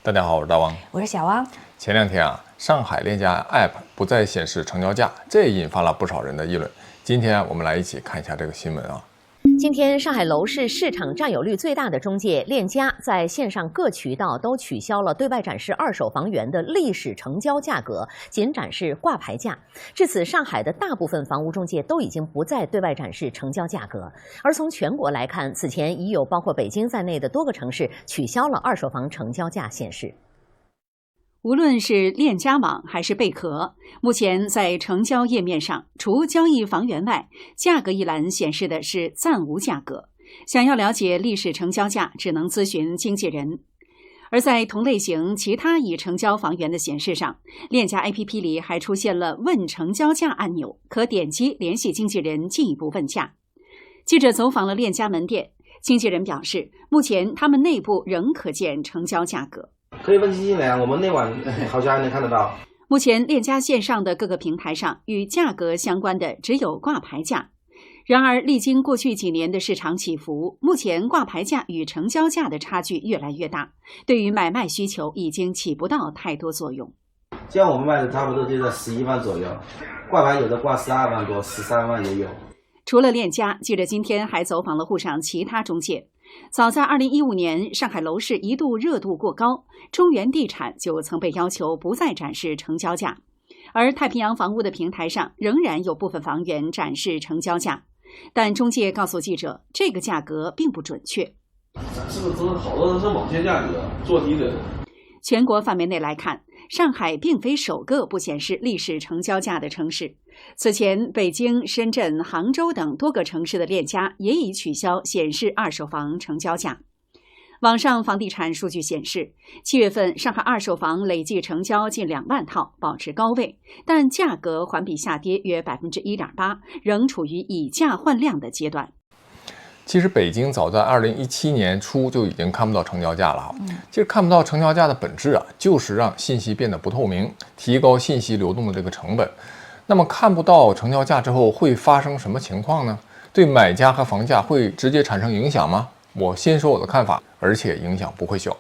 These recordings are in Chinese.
大家好，我是大王，我是小汪。前两天上海链家 App 不再显示成交价，这引发了不少人的议论。今天我们来一起看一下这个新闻啊。今天，上海楼市市场占有率最大的中介链家在线上各渠道都取消了对外展示二手房源的历史成交价格，仅展示挂牌价。至此，上海的大部分房屋中介都已经不再对外展示成交价格。而从全国来看，此前已有包括北京在内的多个城市取消了二手房成交价显示。无论是链家网还是贝壳，目前在成交页面上，除交易房源外，价格一栏显示的是暂无价格。想要了解历史成交价，只能咨询经纪人。而在同类型其他已成交房源的显示上，链家 APP 里还出现了问成交价按钮，可点击联系经纪人进一步问价。记者走访了链家门店，经纪人表示，目前他们内部仍可见成交价格。可以问经纪人，我们内网好像还能看得到。目前链家线上的各个平台上与价格相关的只有挂牌价。然而历经过去几年的市场起伏，目前挂牌价与成交价的差距越来越大，对于买卖需求已经起不到太多作用。像我们卖的差不多就在11万左右，挂牌有的挂12万多，13万也有。除了链家，记者今天还走访了沪上其他中介。早在2015年，上海楼市一度热度过高，中原地产就曾被要求不再展示成交价，而太平洋房屋的平台上仍然有部分房源展示成交价，但中介告诉记者，这个价格并不准确。这个好多都是网线价格做低的。全国范围内来看，上海并非首个不显示历史成交价的城市。此前，北京、深圳、杭州等多个城市的链家也已取消显示二手房成交价。网上房地产数据显示，7月份上海二手房累计成交近2万套，保持高位，但价格环比下跌约 1.8%， 仍处于以价换量的阶段。其实北京早在2017年初就已经看不到成交价了。其实看不到成交价的本质就是让信息变得不透明，提高信息流动的这个成本。那么看不到成交价之后会发生什么情况呢？对买家和房价会直接产生影响吗？我先说我的看法，而且影响不会小。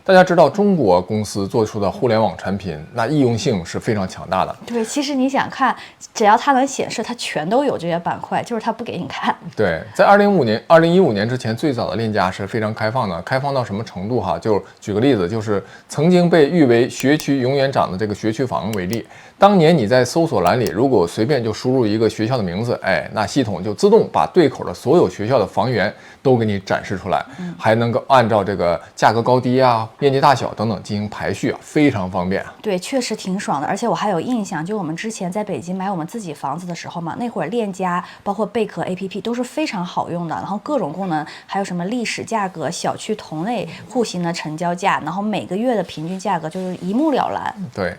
大家知道，中国公司做出的互联网产品，那易用性是非常强大的。对，其实你想看，只要它能显示，它全都有这些板块，就是它不给你看。对，在2015年之前，最早的链家是非常开放的，开放到什么程度就举个例子，就是曾经被誉为学区永远涨的这个学区房为例，当年你在搜索栏里如果随便就输入一个学校的名字，那系统就自动把对口的所有学校的房源都给你展示出来，还能够按照这个价格高低面积大小等等进行排序非常方便。对，确实挺爽的。而且我还有印象，就我们之前在北京买我们自己房子的时候嘛，那会儿链家包括贝壳 APP 都是非常好用的，然后各种功能，还有什么历史价格、小区同类户型的成交价，然后每个月的平均价格就是一目了然。对。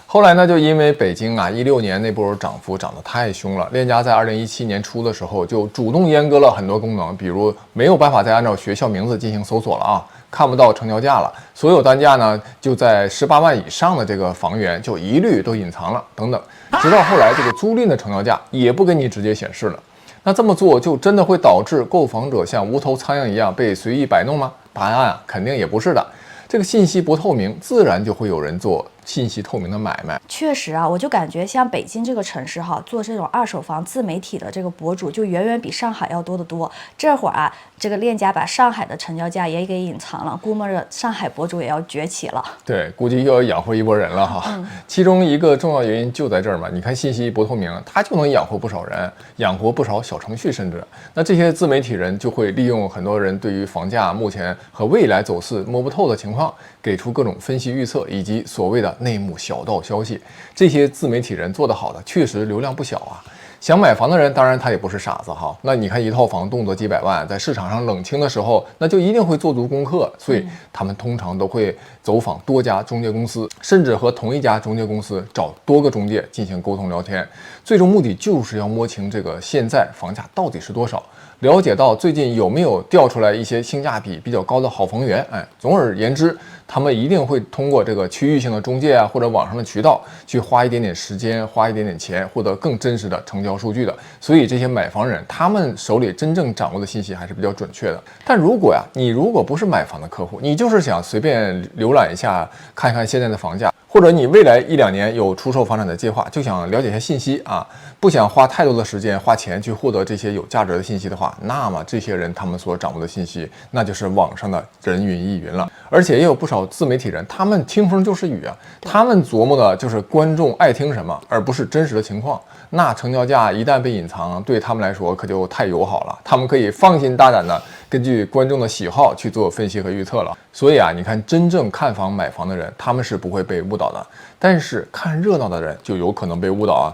后来呢，就因为北京16年那波涨幅涨得太凶了，链家在2017年初的时候就主动阉割了很多功能，比如没有办法再按照学校名字进行搜索了看不到成交价了，所有单价呢就在18万以上的这个房源就一律都隐藏了等等，直到后来这个租赁的成交价也不给你直接显示了。那这么做就真的会导致购房者像无头苍蝇一样被随意摆弄吗？答案肯定也不是的。这个信息不透明，自然就会有人做信息透明的买卖。确实我就感觉像北京这个城市做这种二手房自媒体的这个博主就远远比上海要多得多。这会儿这个链家把上海的成交价也给隐藏了，估摸着上海博主也要崛起了。对，估计又要养活一波人了其中一个重要原因就在这儿嘛，你看信息不透明，它就能养活不少人，养活不少小程序，甚至那这些自媒体人就会利用很多人对于房价目前和未来走势摸不透的情况，给出各种分析预测以及所谓的内幕小道消息。这些自媒体人做得好的确实流量不小想买房的人当然他也不是傻子那你看一套房动辄几百万，在市场上冷清的时候，那就一定会做足功课，所以他们通常都会走访多家中介公司，甚至和同一家中介公司找多个中介进行沟通聊天，最终目的就是要摸清这个现在房价到底是多少，了解到最近有没有调出来一些性价比比较高的好房源。总而言之，他们一定会通过这个区域性的中介啊，或者网上的渠道去花一点点时间，花一点点钱，获得更真实的成交数据的。所以这些买房人，他们手里真正掌握的信息还是比较准确的。但如果你如果不是买房的客户，你就是想随便浏览一下，看看现在的房价，或者你未来1-2年有出售房产的计划，就想了解一下信息啊，不想花太多的时间花钱去获得这些有价值的信息的话，那么这些人他们所掌握的信息，那就是网上的人云亦云了。而且也有不少自媒体人，他们听风就是雨啊，他们琢磨的就是观众爱听什么，而不是真实的情况。那成交价一旦被隐藏，对他们来说可就太友好了，他们可以放心大胆的根据观众的喜好去做分析和预测了。所以你看真正看房买房的人，他们是不会被误导的，但是看热闹的人就有可能被误导啊。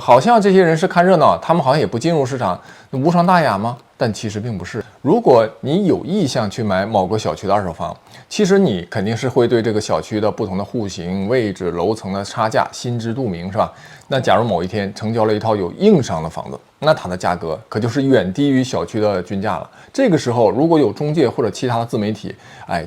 好像这些人是看热闹，他们好像也不进入市场，无伤大雅吗？但其实并不是。如果你有意向去买某个小区的二手房，其实你肯定是会对这个小区的不同的户型、位置、楼层的差价心知肚明，是吧？那假如某一天成交了一套有硬伤的房子，那它的价格可就是远低于小区的均价了。这个时候，如果有中介或者其他的自媒体，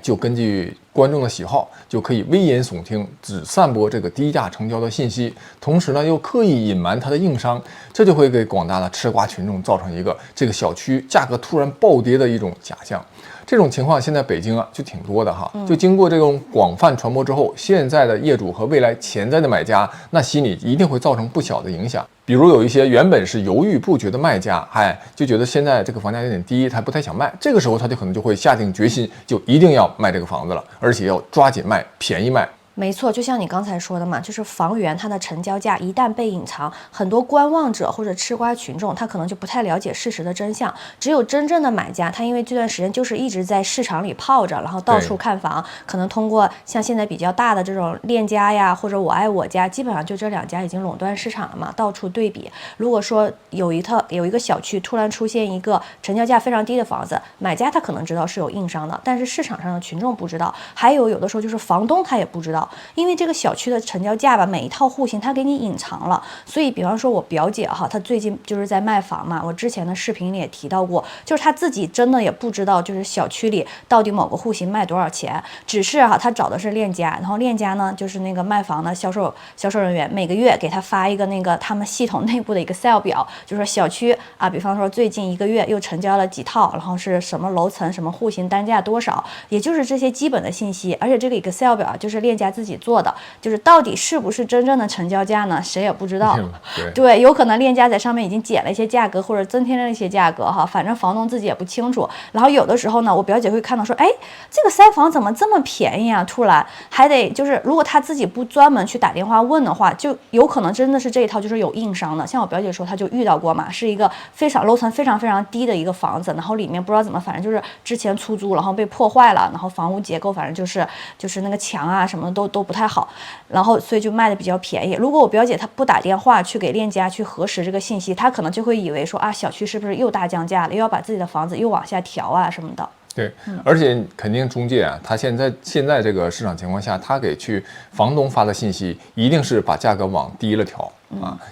就根据观众的喜好，就可以危言耸听，只散播这个低价成交的信息，同时呢又刻意隐瞒它的硬伤，这就会给广大的吃瓜群众造成一个这个小区价格突然暴跌的一种假象。这种情况现在北京就挺多的哈，就经过这种广泛传播之后，现在的业主和未来潜在的买家，那心里一定会造成不小的影响。比如有一些原本是犹豫不决的卖家，就觉得现在这个房价有点低，他不太想卖，这个时候他就可能就会下定决心，就一定要卖这个房子了，而且要抓紧卖，便宜卖。没错，就像你刚才说的嘛，就是房源它的成交价一旦被隐藏，很多观望者或者吃瓜群众，他可能就不太了解事实的真相。只有真正的买家，他因为这段时间就是一直在市场里泡着，然后到处看房，可能通过像现在比较大的这种链家呀，或者我爱我家，基本上就这2家已经垄断市场了嘛，到处对比。如果说有一个小区突然出现一个成交价非常低的房子，买家他可能知道是有硬伤的，但是市场上的群众不知道，还有的时候就是房东他也不知道。因为这个小区的成交价吧，每一套户型它给你隐藏了，所以比方说我表姐她最近就是在卖房嘛，我之前的视频里也提到过，就是她自己真的也不知道，就是小区里到底某个户型卖多少钱，只是她找的是链家，然后链家呢就是那个卖房的销售人员每个月给她发一个那个他们系统内部的一个 Excel 表，就是小区比方说最近1个月又成交了几套，然后是什么楼层、什么户型、单价多少，也就是这些基本的信息。而且这个 Excel 表就是链家自己做的，就是到底是不是真正的成交价呢？谁也不知道。对，有可能链家在上面已经减了一些价格，或者增添了一些价格反正房东自己也不清楚。然后有的时候呢，我表姐会看到说，这个3房怎么这么便宜啊？突然还得就是如果他自己不专门去打电话问的话，就有可能真的是这一套就是有硬伤的。像我表姐说，她就遇到过嘛，是一个楼层非常非常低的一个房子，然后里面不知道怎么，反正就是之前出租，然后被破坏了，然后房屋结构反正就是那个墙什么都不太好，然后所以就卖的比较便宜。如果我表姐她不打电话去给链家去核实这个信息，她可能就会以为说小区是不是又大降价了，又要把自己的房子又往下调什么的。对，而且肯定中介他现在这个市场情况下，他给房东发的信息一定是把价格往低了调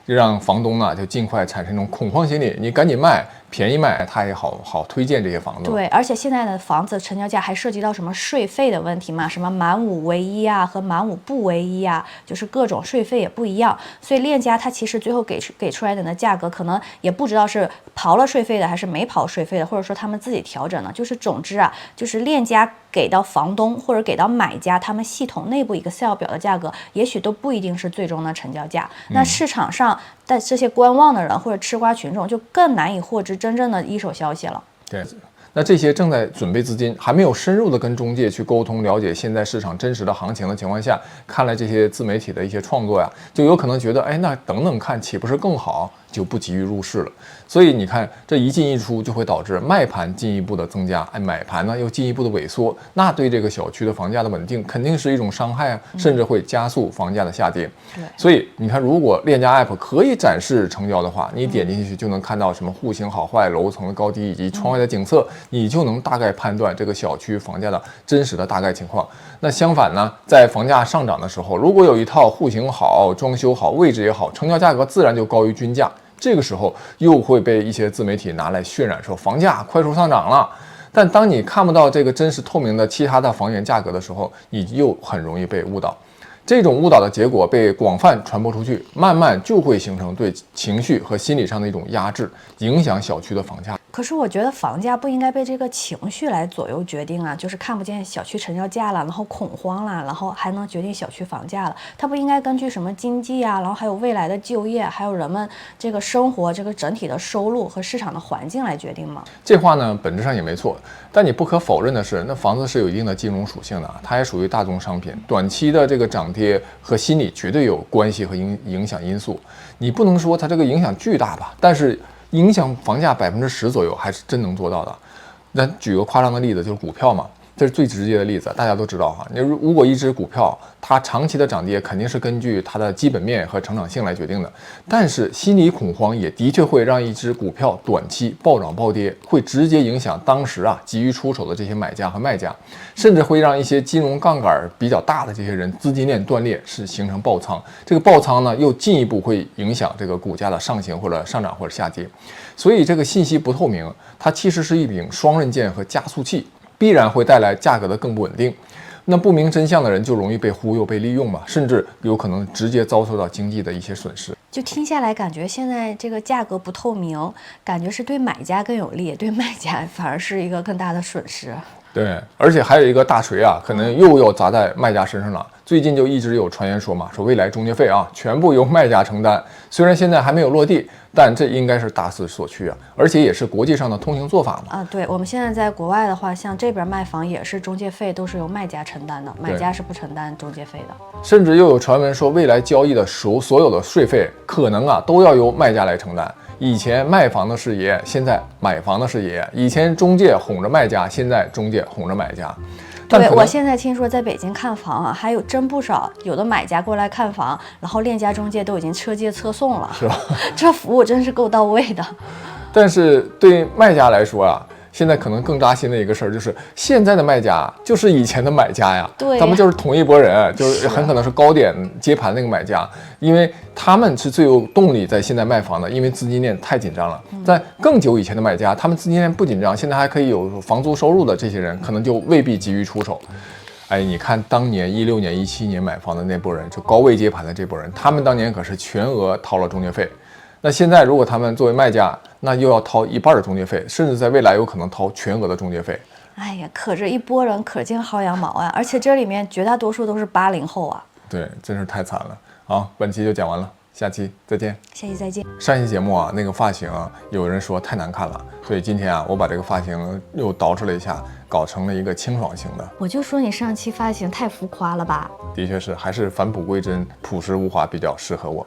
就让房东呢就尽快产生一种恐慌心理，你赶紧卖，便宜卖，他也好推荐这些房子。对，而且现在的房子成交价还涉及到什么税费的问题嘛，什么满5为1和满5不为1就是各种税费也不一样，所以链家它其实最后给出来的价格可能也不知道是刨了税费的还是没刨税费的，或者说他们自己调整的。就是总之就是链家给到房东或者给到买家他们系统内部一个 Excel 表的价格，也许都不一定是最终的成交价。那市场上的这些观望的人或者吃瓜群众就更难以获知真正的一手消息了。对，那这些正在准备资金还没有深入的跟中介去沟通了解现在市场真实的行情的情况下，看来这些自媒体的一些创作就有可能觉得那等等看岂不是更好，就不急于入市了。所以你看这一进一出就会导致卖盘进一步的增加，买盘呢又进一步的萎缩，那对这个小区的房价的稳定肯定是一种伤害甚至会加速房价的下跌。所以你看，如果链家 app 可以展示成交的话，你点进去就能看到什么户型好坏、楼层的高低以及窗外的景色，你就能大概判断这个小区房价的真实的大概情况。那相反呢，在房价上涨的时候，如果有一套户型好、装修好、位置也好，成交价格自然就高于均价，这个时候又会被一些自媒体拿来渲染说房价快速上涨了。但当你看不到这个真实透明的其他的房源价格的时候，你又很容易被误导。这种误导的结果被广泛传播出去，慢慢就会形成对情绪和心理上的一种压制，影响小区的房价。可是我觉得房价不应该被这个情绪来左右决定啊，就是看不见小区成交价了，然后恐慌了，然后还能决定小区房价了。它不应该根据什么经济啊，然后还有未来的就业，还有人们这个生活这个整体的收入和市场的环境来决定吗？这话呢，本质上也没错，但你不可否认的是，那房子是有一定的金融属性的，它也属于大宗商品，短期的这个涨跌和心理绝对有关系和影响因素。你不能说它这个影响巨大吧，但是影响房价10%左右还是真能做到的。咱举个夸张的例子，就是股票嘛，这是最直接的例子，大家都知道哈。你如果一只股票它长期的涨跌肯定是根据它的基本面和成长性来决定的，但是心理恐慌也的确会让一只股票短期暴涨暴跌，会直接影响当时急于出手的这些买家和卖家，甚至会让一些金融杠杆比较大的这些人资金链断裂，是形成爆仓。这个爆仓呢，又进一步会影响这个股价的上行或者上涨或者下跌。所以这个信息不透明，它其实是一柄双刃剑和加速器，必然会带来价格的更不稳定。那不明真相的人就容易被忽悠、被利用嘛，甚至有可能直接遭受到经济的一些损失。就听下来，感觉现在这个价格不透明，感觉是对买家更有利，对卖家反而是一个更大的损失。对，而且还有一个大锤可能又要砸在卖家身上了。最近就一直有传言说嘛，说未来中介费全部由卖家承担。虽然现在还没有落地，但这应该是大势所趋而且也是国际上的通行做法嘛。对，我们现在在国外的话，像这边卖房也是中介费都是由卖家承担的，买家是不承担中介费的。甚至又有传闻说，未来交易的所有的税费可能都要由卖家来承担。以前卖房的是爷，现在买房的是爷；以前中介哄着卖家，现在中介哄着买家。对，我现在听说在北京看房还有真不少，有的买家过来看房，然后链家中介都已经车接车送了，是吧？这服务真是够到位的。但是对卖家来说现在可能更扎心的一个事儿，就是现在的卖家就是以前的买家呀，对，他们就是同一拨人，就是很可能是高点接盘那个买家，因为他们是最有动力在现在卖房的，因为资金链太紧张了。在更久以前的买家，他们资金链不紧张，现在还可以有房租收入的这些人，可能就未必急于出手。你看当年16年、17年买房的那波人，就高位接盘的这波人，他们当年可是全额掏了中介费。那现在如果他们作为卖家，那又要掏一半的中介费，甚至在未来有可能掏全额的中介费。哎呀，可这一拨人可劲薅羊毛而且这里面绝大多数都是80后对，真是太惨了。好，本期就讲完了，下期再见。下期再见。上期节目那个发型有人说太难看了，所以今天我把这个发型又捯饬了一下，搞成了一个清爽型的。我就说你上期发型太浮夸了吧？的确是，还是返璞归真、朴实无华比较适合我。